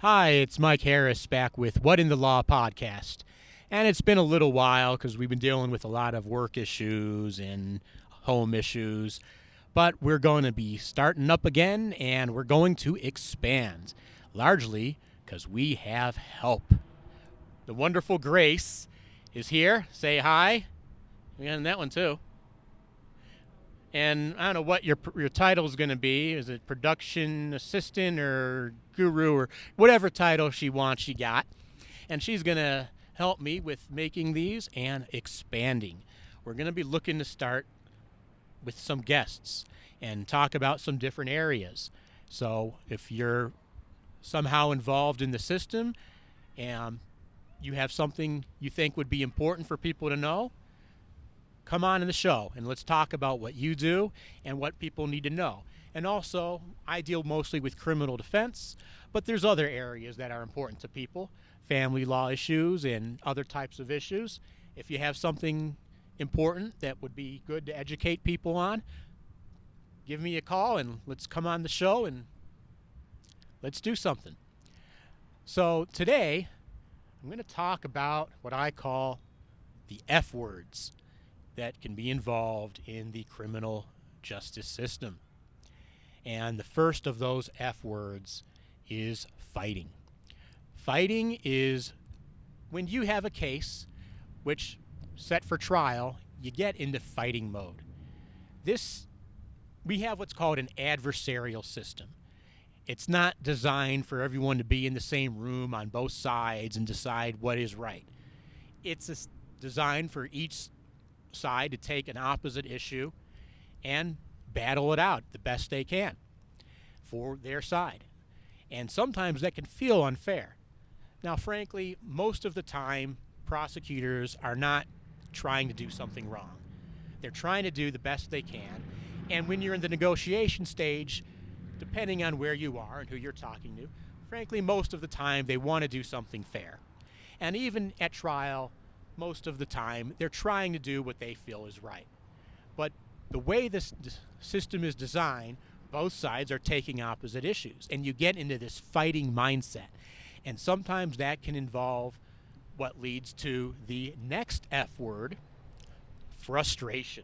Hi, it's Mike Harris back with What in the Law podcast. And it's been a little while because we've been dealing with a lot of work issues and home issues. But we're going to be starting up again and we're going to expand, largely because we have help. The wonderful Grace is here. Say hi. We got that one too. And I don't know what your title is going to be. Is it production assistant or guru or whatever title she wants, she got. And she's going to help me with making these and expanding. We're going to be looking to start with some guests and talk about some different areas. So if you're somehow involved in the system and you have something you think would be important for people to know, come on in the show and let's talk about what you do and what people need to know. And also, I deal mostly with criminal defense, but there's other areas that are important to people, family law issues and other types of issues. If you have something important that would be good to educate people on, give me a call and let's come on the show and let's do something. So today, I'm going to talk about what I call the F words that can be involved in the criminal justice system. And the first of those F words is fighting. Fighting is when you have a case which set for trial, you get into fighting mode. We have what's called an adversarial system. It's not designed for everyone to be in the same room on both sides and decide what is right. It's designed for each side to take an opposite issue and battle it out the best they can for their side. And sometimes that can feel unfair. Now, frankly, most of the time, prosecutors are not trying to do something wrong. They're trying to do the best they can. And when you're in the negotiation stage, depending on where you are and who you're talking to, frankly, most of the time they want to do something fair. And even at trial, most of the time, they're trying to do what they feel is right. But the way this system is designed, both sides are taking opposite issues, and you get into this fighting mindset. And sometimes that can involve what leads to the next F word, frustration.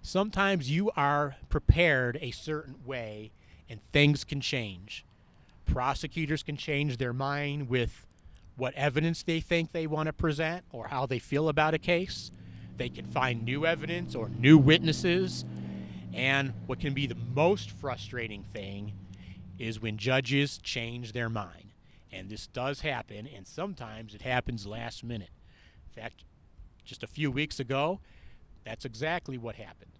Sometimes you are prepared a certain way, and things can change. Prosecutors can change their mind with what evidence they think they want to present or how they feel about a case. They can find new evidence or new witnesses. And what can be the most frustrating thing is when judges change their mind. And this does happen, and sometimes it happens last minute. In fact, just a few weeks ago, that's exactly what happened.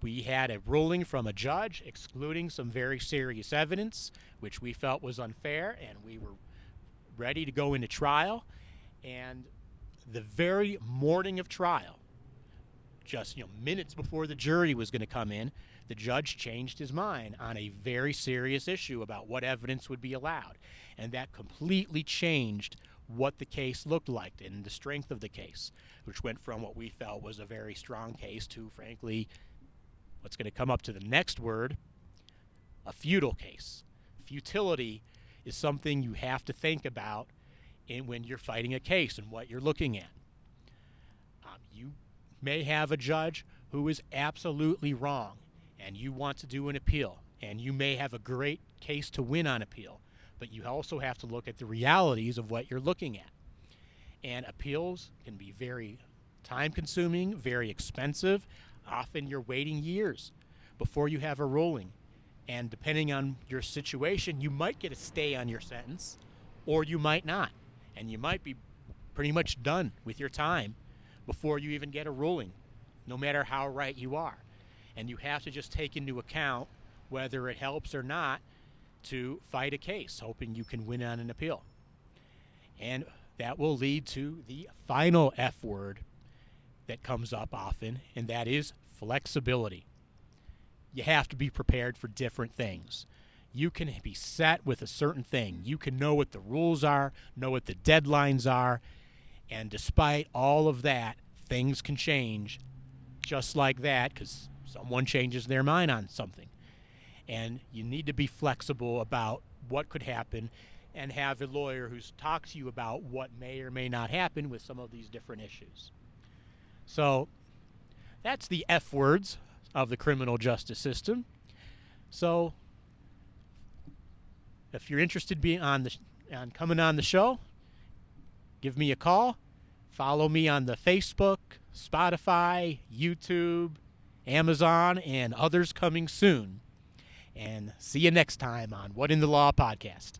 We had a ruling from a judge excluding some very serious evidence, which we felt was unfair, and we were ready to go into trial. And the very morning of trial, just minutes before the jury was going to come in, the judge changed his mind on a very serious issue about what evidence would be allowed. And that completely changed what the case looked like and the strength of the case, which went from what we felt was a very strong case to, frankly, what's going to come up to the next word, a futile case. Futility is something you have to think about when you're fighting a case and what you're looking at. You may have a judge who is absolutely wrong, and you want to do an appeal, and you may have a great case to win on appeal, but you also have to look at the realities of what you're looking at. And appeals can be very time-consuming, very expensive. Often you're waiting years before you have a ruling. And depending on your situation, you might get a stay on your sentence, or you might not. And you might be pretty much done with your time before you even get a ruling, no matter how right you are. And you have to just take into account whether it helps or not to fight a case, hoping you can win on an appeal. And that will lead to the final F word that comes up often, and that is flexibility. You have to be prepared for different things. You can be set with a certain thing. You can know what the rules are, know what the deadlines are, and despite all of that, things can change just like that because someone changes their mind on something. And you need to be flexible about what could happen, and have a lawyer who talks to you about what may or may not happen with some of these different issues. So that's the F words of the criminal justice system. So if you're interested in on coming on the show, give me a call. Follow me on the Facebook, Spotify, YouTube, Amazon, and others coming soon. And see you next time on What in the Law podcast.